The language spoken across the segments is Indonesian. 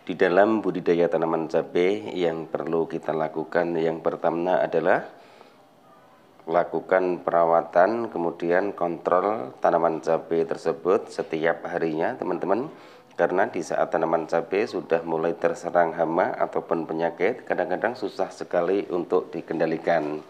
Di dalam budidaya tanaman cabai yang perlu kita lakukan yang pertama adalah lakukan perawatan, kemudian kontrol tanaman cabai tersebut setiap harinya teman-teman. Karena di saat tanaman cabai sudah mulai terserang hama ataupun penyakit, kadang-kadang susah sekali untuk dikendalikan.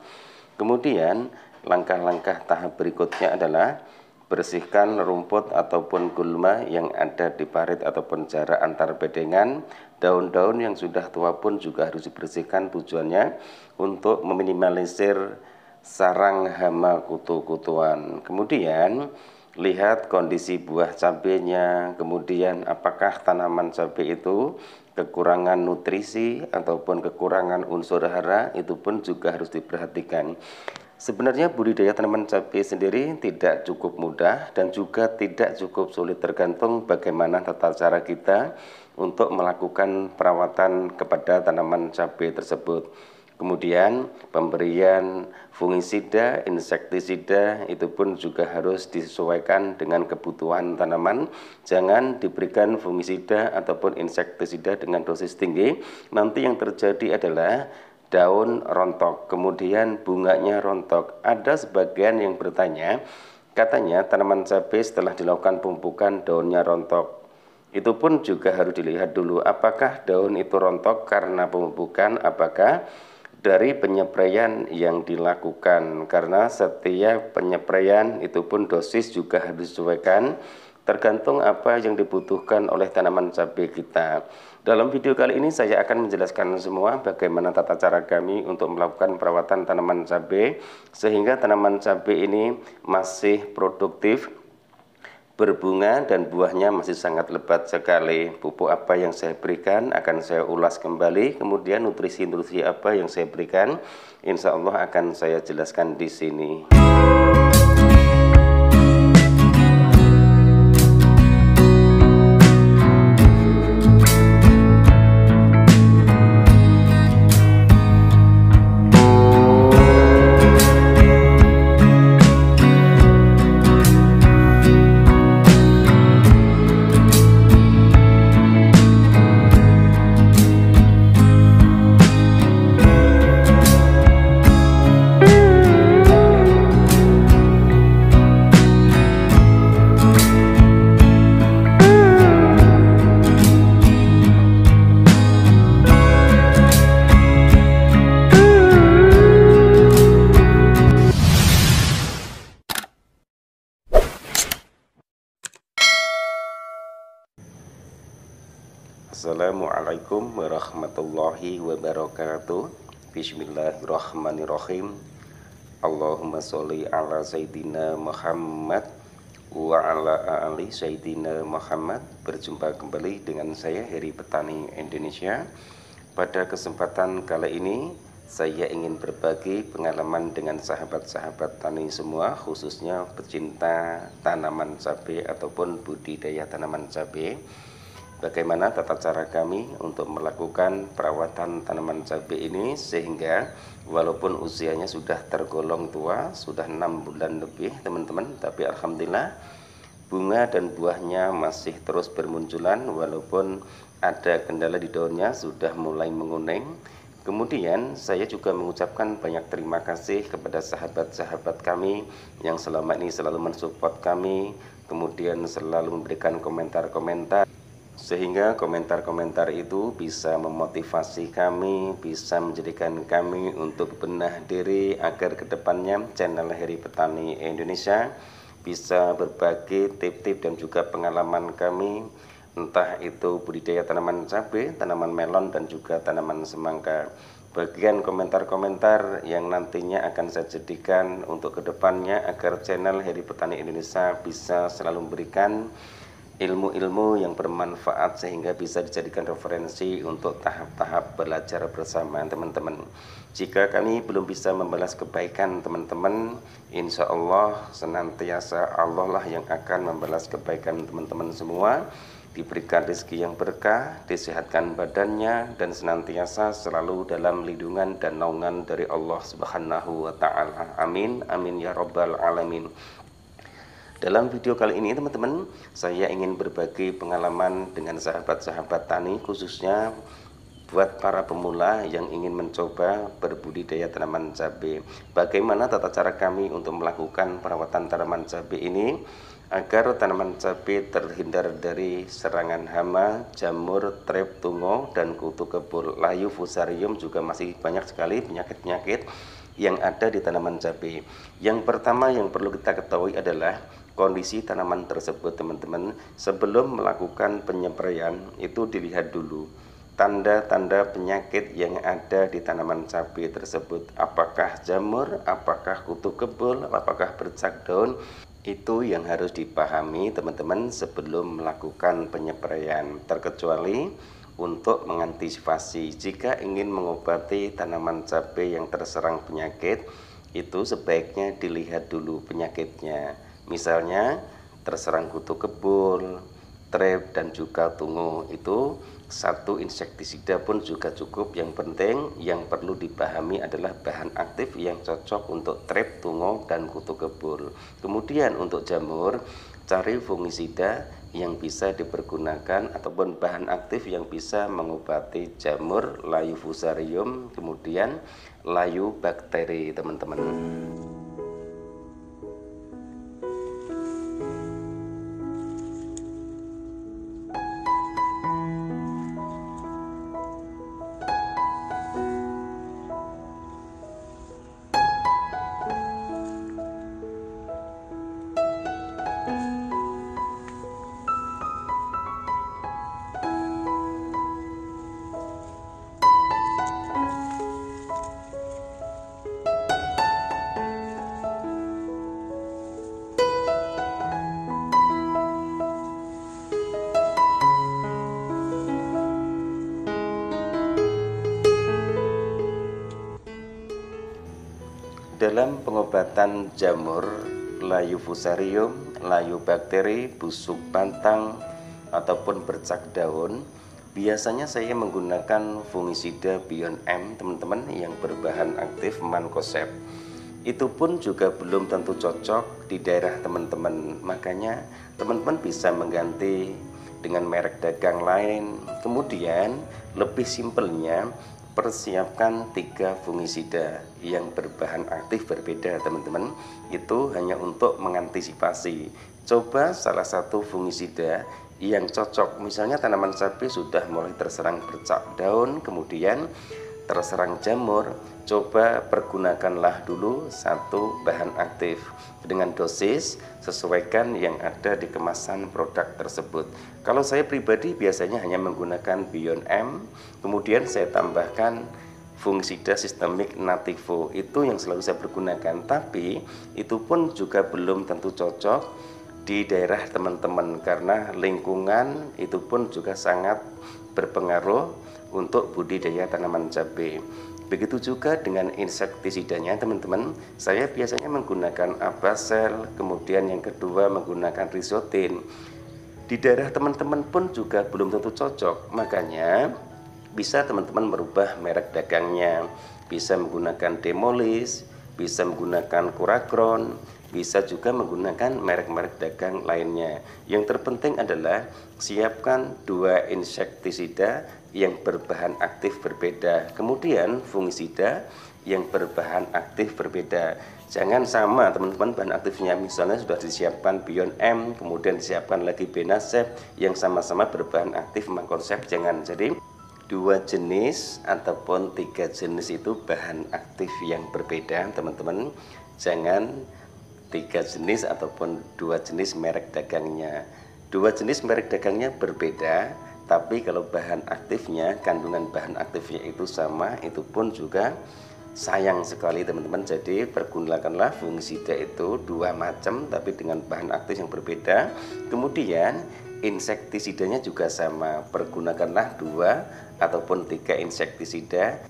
Kemudian langkah-langkah tahap berikutnya adalah bersihkan rumput ataupun gulma yang ada di parit ataupun jarak antar bedengan. Daun-daun yang sudah tua pun juga harus dibersihkan, tujuannya untuk meminimalisir sarang hama kutu-kutuan. Kemudian lihat kondisi buah cabenya, kemudian apakah tanaman cabai itu kekurangan nutrisi ataupun kekurangan unsur hara, itu pun juga harus diperhatikan. Sebenarnya budidaya tanaman cabai sendiri tidak cukup mudah dan juga tidak cukup sulit, tergantung bagaimana tata cara kita untuk melakukan perawatan kepada tanaman cabai tersebut. Kemudian pemberian fungisida, insektisida itu pun juga harus disesuaikan dengan kebutuhan tanaman. Jangan diberikan fungisida ataupun insektisida dengan dosis tinggi, nanti yang terjadi adalah daun rontok, kemudian bunganya rontok. Ada sebagian yang bertanya, katanya tanaman cabai setelah dilakukan pemupukan daunnya rontok. Itu pun juga harus dilihat dulu, apakah daun itu rontok karena pemupukan, apakah dari penyepraian yang dilakukan. Karena setiap penyepraian itu pun dosis juga harus disesuaikan, tergantung apa yang dibutuhkan oleh tanaman cabai kita. Dalam video kali ini saya akan menjelaskan semua bagaimana tata cara kami untuk melakukan perawatan tanaman cabai sehingga tanaman cabai ini masih produktif, berbunga dan buahnya masih sangat lebat sekali. Pupuk apa yang saya berikan akan saya ulas kembali, kemudian nutrisi-nutrisi apa yang saya berikan insya Allah akan saya jelaskan di sini. Assalamualaikum warahmatullahi wabarakatuh. Bismillahirrahmanirrahim. Allahumma sholli ala Sayyidina Muhammad wa ala ali Sayyidina Muhammad. Berjumpa kembali dengan saya Heri Petani Indonesia. Pada kesempatan kali ini saya ingin berbagi pengalaman dengan sahabat-sahabat tani semua, khususnya pecinta tanaman cabai ataupun budidaya tanaman cabai. Bagaimana tata cara kami untuk melakukan perawatan tanaman cabai ini sehingga walaupun usianya sudah tergolong tua, sudah 6 bulan lebih teman-teman, tapi alhamdulillah bunga dan buahnya masih terus bermunculan walaupun ada kendala di daunnya sudah mulai menguning. Kemudian saya juga mengucapkan banyak terima kasih kepada sahabat-sahabat kami yang selama ini selalu mensupport kami, kemudian selalu memberikan komentar-komentar, sehingga komentar-komentar itu bisa memotivasi kami, bisa menjadikan kami untuk benah diri agar kedepannya channel Heri Petani Indonesia bisa berbagi tip-tip dan juga pengalaman kami, entah itu budidaya tanaman cabai, tanaman melon dan juga tanaman semangka. Bagian komentar-komentar yang nantinya akan saya jadikan untuk kedepannya agar channel Heri Petani Indonesia bisa selalu memberikan ilmu-ilmu yang bermanfaat sehingga bisa dijadikan referensi untuk tahap-tahap belajar bersama teman-teman. Jika kami belum bisa membalas kebaikan teman-teman, insya Allah senantiasa Allah lah yang akan membalas kebaikan teman-teman semua, diberikan rezeki yang berkah, disehatkan badannya, dan senantiasa selalu dalam lindungan dan naungan dari Allah Subhanahu wa Ta'ala. Amin, amin ya Rabbal Alamin. Dalam video kali ini teman-teman, saya ingin berbagi pengalaman dengan sahabat-sahabat tani, khususnya buat para pemula yang ingin mencoba berbudidaya tanaman cabai. Bagaimana tata cara kami untuk melakukan perawatan tanaman cabai ini agar tanaman cabai terhindar dari serangan hama, jamur, trep, tungo, dan kutu kebul, layu, fusarium, juga masih banyak sekali penyakit-penyakit yang ada di tanaman cabai. Yang pertama yang perlu kita ketahui adalah kondisi tanaman tersebut, teman-teman. Sebelum melakukan penyempraian itu dilihat dulu tanda-tanda penyakit yang ada di tanaman cabai tersebut. Apakah jamur, apakah kutu kebul, apakah bercak daun. Itu yang harus dipahami teman-teman sebelum melakukan penyempraian. Terkecuali untuk mengantisipasi jika ingin mengobati tanaman cabai yang terserang penyakit, itu sebaiknya dilihat dulu penyakitnya. Misalnya terserang kutu kebul, trep, dan juga tungo, itu satu insektisida pun juga cukup. Yang penting yang perlu dipahami adalah bahan aktif yang cocok untuk trep, tungo, dan kutu kebul. Kemudian untuk jamur, cari fungisida yang bisa dipergunakan ataupun bahan aktif yang bisa mengobati jamur, layu fusarium, kemudian layu bakteri, teman-teman. Dalam pengobatan jamur, layu fusarium, layu bakteri, busuk batang, ataupun bercak daun, biasanya saya menggunakan fungisida Beyond M, teman-teman, yang berbahan aktif mancozeb. Itu pun juga belum tentu cocok di daerah teman-teman, makanya teman-teman bisa mengganti dengan merek dagang lain. Kemudian lebih simpelnya, persiapkan 3 fungisida yang berbahan aktif berbeda, teman-teman. Itu hanya untuk mengantisipasi. Coba salah satu fungisida yang cocok. Misalnya tanaman cabai sudah mulai terserang bercak daun, kemudian terserang jamur, coba pergunakanlah dulu satu bahan aktif. Dengan dosis sesuaikan yang ada di kemasan produk tersebut. Kalau saya pribadi biasanya hanya menggunakan Beyond M, kemudian saya tambahkan fungisida sistemik Nativo. Itu yang selalu saya pergunakan, tapi itu pun juga belum tentu cocok di daerah teman-teman, karena lingkungan itu pun juga sangat berpengaruh untuk budidaya tanaman cabai. Begitu juga dengan insektisidanya, teman-teman. Saya biasanya menggunakan Abasel, kemudian yang kedua menggunakan Risotin. Di daerah teman-teman pun juga belum tentu cocok, makanya bisa teman-teman merubah merek dagangnya. Bisa menggunakan Demolis, bisa menggunakan Kuragron, bisa juga menggunakan merek-merek dagang lainnya. Yang terpenting adalah siapkan 2 insektisida yang berbahan aktif berbeda, kemudian fungisida yang berbahan aktif berbeda. Jangan sama, teman-teman, bahan aktifnya. Misalnya sudah disiapkan Beyond M, kemudian disiapkan lagi Benasep yang sama-sama berbahan aktif mancozeb. Jangan. Jadi 2 jenis ataupun 3 jenis itu bahan aktif yang berbeda, teman-teman. Jangan 3 jenis ataupun 2 jenis merek dagangnya. 2 jenis merek dagangnya berbeda, tapi kalau bahan aktifnya, kandungan bahan aktifnya itu sama, itu pun juga sayang sekali, teman-teman. Jadi pergunakanlah fungisida itu 2 macam tapi dengan bahan aktif yang berbeda. Kemudian insektisidanya juga sama, pergunakanlah 2 ataupun 3 insektisida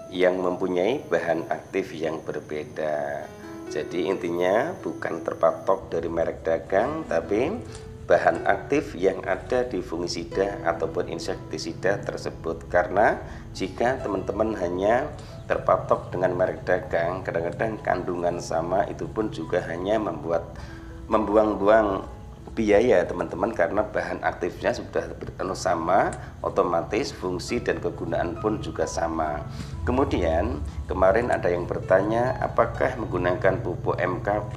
yang mempunyai bahan aktif yang berbeda. Jadi intinya bukan terpatok dari merek dagang, tapi bahan aktif yang ada di fungisida ataupun insektisida tersebut. Karena jika teman-teman hanya terpatok dengan merek dagang, kadang-kadang kandungan sama itu pun juga hanya membuat membuang-buang biaya teman-teman, karena bahan aktifnya sudah sama, otomatis fungsi dan kegunaan pun juga sama. Kemudian kemarin ada yang bertanya apakah menggunakan pupuk MKP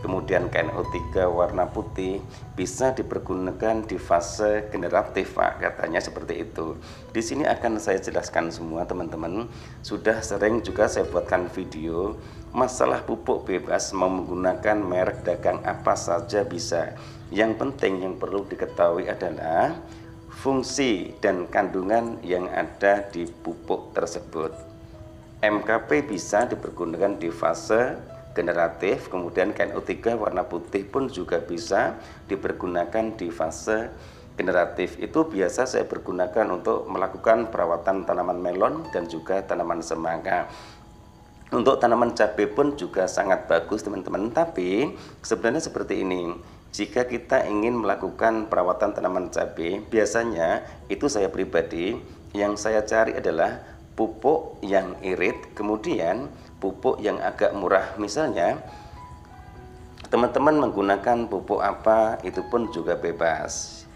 kemudian KNO3 warna putih bisa dipergunakan di fase generatif, Pak, katanya seperti itu. Di sini akan saya jelaskan semua teman-teman. Sudah sering juga saya buatkan video masalah pupuk bebas, mau menggunakan merek dagang apa saja bisa. Yang penting yang perlu diketahui adalah fungsi dan kandungan yang ada di pupuk tersebut. MKP bisa dipergunakan di fase generatif, kemudian KNO3 warna putih pun juga bisa dipergunakan di fase generatif. Itu biasa saya pergunakan untuk melakukan perawatan tanaman melon dan juga tanaman semangka. Untuk tanaman cabai pun juga sangat bagus teman-teman, tapi sebenarnya seperti ini. Jika kita ingin melakukan perawatan tanaman cabai, biasanya itu saya pribadi yang saya cari adalah pupuk yang irit, kemudian pupuk yang agak murah. Misalnya teman-teman menggunakan pupuk apa itu pun juga bebas.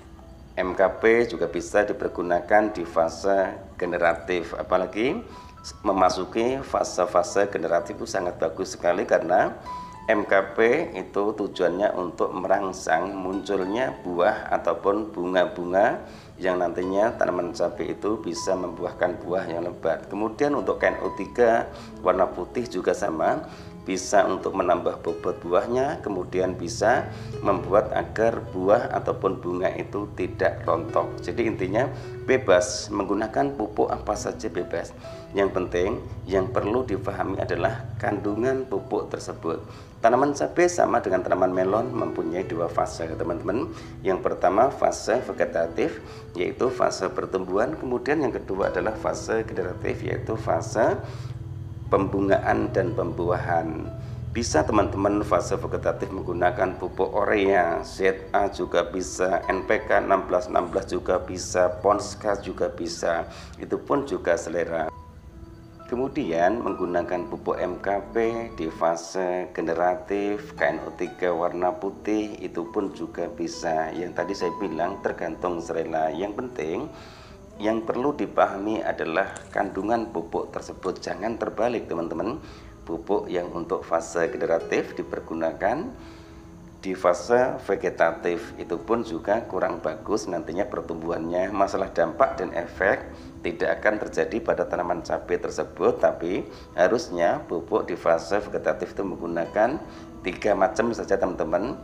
MKP juga bisa dipergunakan di fase generatif, apalagi memasuki fase-fase generatif itu sangat bagus sekali, karena MKP itu tujuannya untuk merangsang munculnya buah ataupun bunga-bunga yang nantinya tanaman cabai itu bisa membuahkan buah yang lebat. Kemudian untuk KNO3 warna putih juga sama, bisa untuk menambah bobot buahnya, kemudian bisa membuat agar buah ataupun bunga itu tidak rontok. Jadi intinya bebas, menggunakan pupuk apa saja bebas. Yang penting yang perlu dipahami adalah kandungan pupuk tersebut. Tanaman cabai sama dengan tanaman melon mempunyai dua fase teman-teman. Yang pertama fase vegetatif, yaitu fase pertumbuhan. Kemudian yang kedua adalah fase generatif, yaitu fase pembungaan dan pembuahan. Bisa teman-teman fase vegetatif menggunakan pupuk urea, ZA juga bisa, NPK 1616 juga bisa, Ponska juga bisa. Itu pun juga selera. Kemudian menggunakan pupuk MKP di fase generatif, KNO3 warna putih itu pun juga bisa. Yang tadi saya bilang tergantung selera. Yang penting yang perlu dipahami adalah kandungan pupuk tersebut. Jangan terbalik teman-teman. Pupuk yang untuk fase generatif dipergunakan di fase vegetatif, itu pun juga kurang bagus nantinya pertumbuhannya. Masalah dampak dan efek tidak akan terjadi pada tanaman cabai tersebut, tapi harusnya pupuk di fase vegetatif itu menggunakan 3 macam saja teman-teman.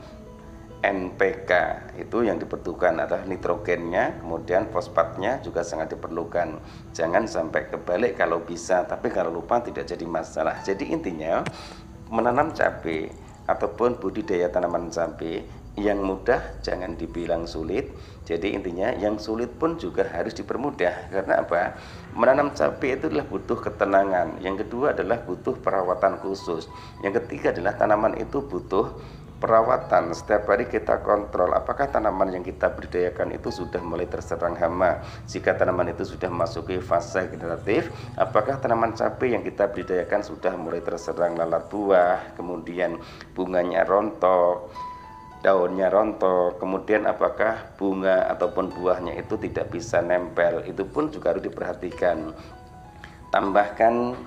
NPK itu yang dibutuhkan adalah nitrogennya, kemudian fosfatnya juga sangat diperlukan. Jangan sampai kebalik kalau bisa, tapi kalau lupa tidak jadi masalah. Jadi intinya menanam cabai ataupun budidaya tanaman cabai yang mudah jangan dibilang sulit. Jadi intinya yang sulit pun juga harus dipermudah. Karena apa? Menanam cabai itu adalah butuh ketenangan. Yang kedua adalah butuh perawatan khusus. Yang ketiga adalah tanaman itu butuh perawatan. Setiap hari kita kontrol apakah tanaman yang kita budidayakan itu sudah mulai terserang hama. Jika tanaman itu sudah memasuki fase generatif, apakah tanaman cabai yang kita budidayakan sudah mulai terserang lalat buah, kemudian bunganya rontok, daunnya rontok, kemudian apakah bunga ataupun buahnya itu tidak bisa nempel. Itu pun juga harus diperhatikan. Tambahkan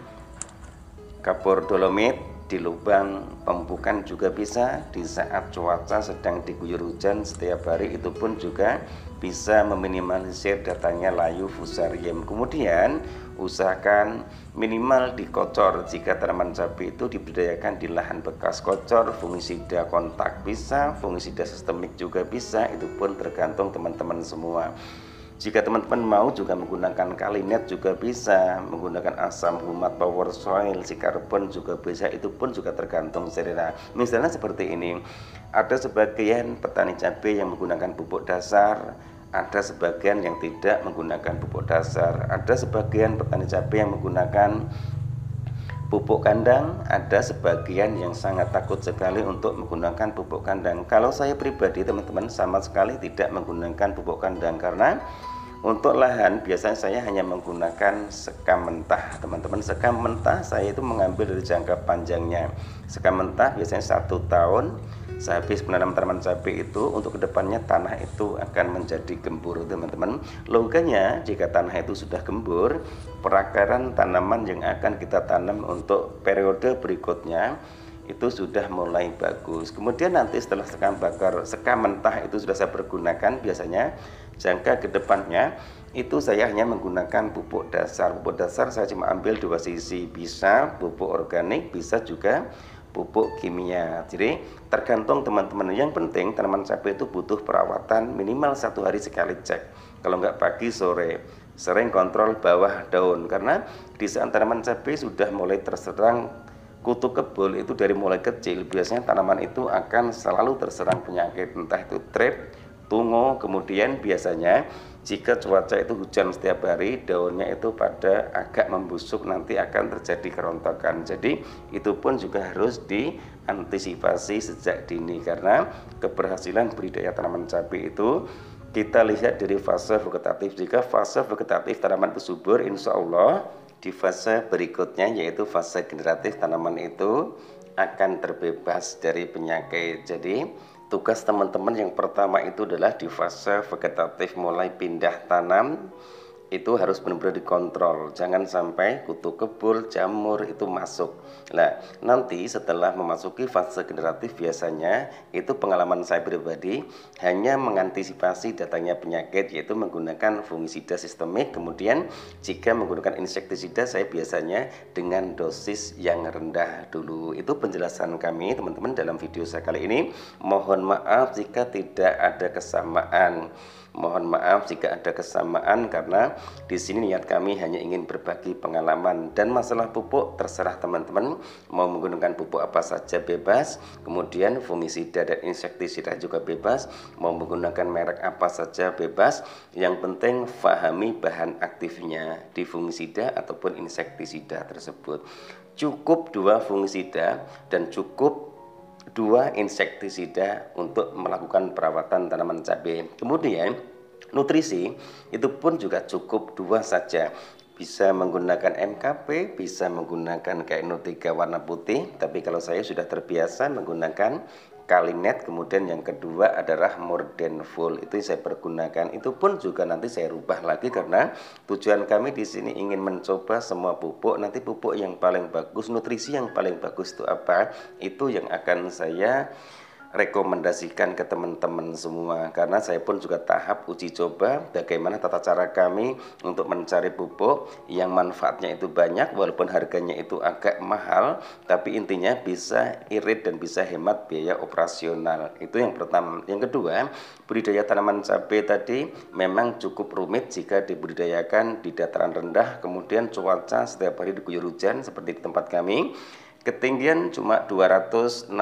kapur dolomit di lubang pemupukan juga bisa. Di saat cuaca sedang diguyur hujan setiap hari, itu pun juga bisa meminimalisir datangnya layu fusarium. Kemudian usahakan minimal dikocor. Jika tanaman cabai itu dibudidayakan di lahan bekas kocor, fungisida kontak bisa, fungisida sistemik juga bisa. Itu pun tergantung teman-teman semua. Jika teman-teman mau juga menggunakan kalinet juga bisa, menggunakan asam humat power soil, sikarbon juga bisa. Itu pun juga tergantung selera. Misalnya seperti ini, ada sebagian petani cabai yang menggunakan pupuk dasar, ada sebagian yang tidak menggunakan pupuk dasar, ada sebagian petani cabai yang menggunakan pupuk kandang, ada sebagian yang sangat takut sekali untuk menggunakan pupuk kandang. Kalau saya pribadi teman-teman sama sekali tidak menggunakan pupuk kandang, karena untuk lahan biasanya saya hanya menggunakan sekam mentah teman-teman. Sekam mentah saya itu mengambil dari jangka panjangnya. Sekam mentah biasanya 1 tahun sehabis menanam tanaman cabai itu untuk kedepannya tanah itu akan menjadi gembur teman-teman. Logikanya jika tanah itu sudah gembur, perakaran tanaman yang akan kita tanam untuk periode berikutnya itu sudah mulai bagus. Kemudian nanti setelah sekam mentah itu sudah saya pergunakan, biasanya jangka kedepannya itu saya hanya menggunakan pupuk dasar. Pupuk dasar saya cuma ambil 2 sisi, bisa pupuk organik, bisa juga pupuk kimia. Jadi tergantung teman-teman. Yang penting tanaman cabai itu butuh perawatan minimal 1 hari sekali cek. Kalau nggak pagi sore, sering kontrol bawah daun, karena di saat tanaman cabai sudah mulai terserang kutu kebul itu dari mulai kecil, biasanya tanaman itu akan selalu terserang penyakit, entah itu trip, tungo. Kemudian biasanya jika cuaca itu hujan setiap hari, daunnya itu pada agak membusuk, nanti akan terjadi kerontokan. Jadi itu pun juga harus diantisipasi sejak dini, karena keberhasilan budidaya tanaman cabai itu kita lihat dari fase vegetatif. Jika fase vegetatif tanaman itu subur, insya Allah di fase berikutnya yaitu fase generatif, tanaman itu akan terbebas dari penyakit. Jadi tugas teman-teman yang pertama itu adalah di fase vegetatif mulai pindah tanam itu harus benar-benar dikontrol, jangan sampai kutu kebul, jamur itu masuk. Nah, nanti setelah memasuki fase generatif biasanya itu pengalaman saya pribadi hanya mengantisipasi datangnya penyakit, yaitu menggunakan fungisida sistemik. Kemudian jika menggunakan insektisida, saya biasanya dengan dosis yang rendah dulu. Itu penjelasan kami teman-teman dalam video saya kali ini. Mohon maaf jika tidak ada kesamaan. Mohon maaf jika ada kesamaan, karena di sini niat kami hanya ingin berbagi pengalaman. Dan masalah pupuk terserah teman-teman, mau menggunakan pupuk apa saja bebas. Kemudian fungisida dan insektisida juga bebas, mau menggunakan merek apa saja bebas. Yang penting fahami bahan aktifnya di fungisida ataupun insektisida tersebut. Cukup 2 fungisida dan cukup 2 insektisida untuk melakukan perawatan tanaman cabai. Kemudian nutrisi itu pun juga cukup 2 saja. Bisa menggunakan MKP, bisa menggunakan KNO 3 warna putih. Tapi kalau saya sudah terbiasa menggunakan Kalinet. Kemudian yang kedua adalah Mordenful, itu saya pergunakan. Itu pun juga nanti saya rubah lagi, karena tujuan kami di sini ingin mencoba semua pupuk. Nanti pupuk yang paling bagus, nutrisi yang paling bagus itu apa, itu yang akan saya rekomendasikan ke teman-teman semua, karena saya pun juga tahap uji coba bagaimana tata cara kami untuk mencari pupuk yang manfaatnya itu banyak walaupun harganya itu agak mahal, tapi intinya bisa irit dan bisa hemat biaya operasional. Itu yang pertama. Yang kedua, budidaya tanaman cabai tadi memang cukup rumit jika dibudidayakan di dataran rendah, kemudian cuaca setiap hari diguyur hujan seperti di tempat kami. Ketinggian cuma 260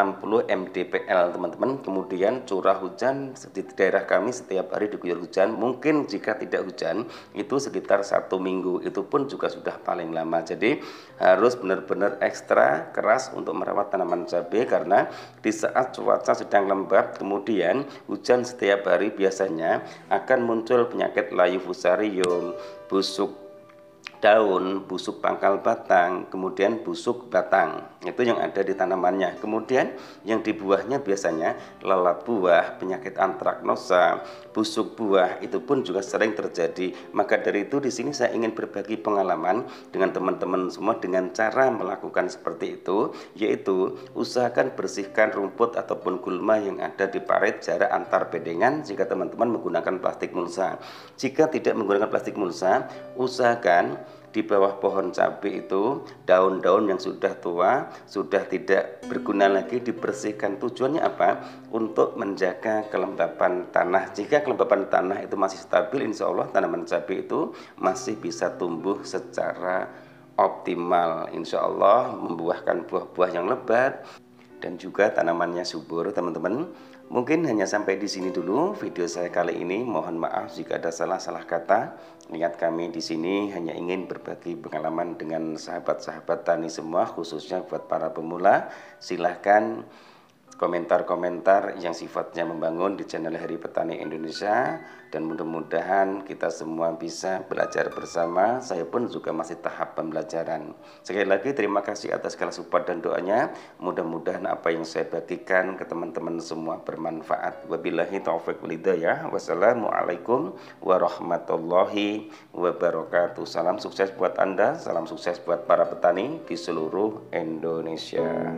mdpl teman-teman. Kemudian curah hujan di daerah kami setiap hari diguyur hujan. Mungkin jika tidak hujan itu sekitar 1 minggu, itu pun juga sudah paling lama. Jadi harus benar-benar ekstra keras untuk merawat tanaman cabai, karena di saat cuaca sedang lembab kemudian hujan setiap hari biasanya akan muncul penyakit layu fusarium, busuk daun, busuk pangkal batang, kemudian busuk batang. Itu yang ada di tanamannya. Kemudian yang di buahnya biasanya lalat buah, penyakit antraknosa, busuk buah, itu pun juga sering terjadi. Maka dari itu di sini saya ingin berbagi pengalaman dengan teman-teman semua dengan cara melakukan seperti itu, yaitu usahakan bersihkan rumput ataupun gulma yang ada di parit, jarak antar bedengan jika teman-teman menggunakan plastik mulsa. Jika tidak menggunakan plastik mulsa, usahakan di bawah pohon cabai itu daun-daun yang sudah tua, sudah tidak berguna lagi dibersihkan. Tujuannya apa? Untuk menjaga kelembapan tanah. Jika kelembapan tanah itu masih stabil, insya Allah tanaman cabai itu masih bisa tumbuh secara optimal. Insya Allah membuahkan buah-buah yang lebat dan juga tanamannya subur teman-teman. Mungkin hanya sampai di sini dulu video saya kali ini. Mohon maaf jika ada salah-salah kata. Niat kami di sini hanya ingin berbagi pengalaman dengan sahabat-sahabat tani semua, khususnya buat para pemula. Silahkan komentar-komentar yang sifatnya membangun di channel Hari Petani Indonesia, dan mudah-mudahan kita semua bisa belajar bersama. Saya pun juga masih tahap pembelajaran. Sekali lagi terima kasih atas segala support dan doanya. Mudah-mudahan apa yang saya bagikan ke teman-teman semua bermanfaat. Wabillahi taufiq wal hidayah. Wassalamualaikum warahmatullahi wabarakatuh. Salam sukses buat Anda, salam sukses buat para petani di seluruh Indonesia.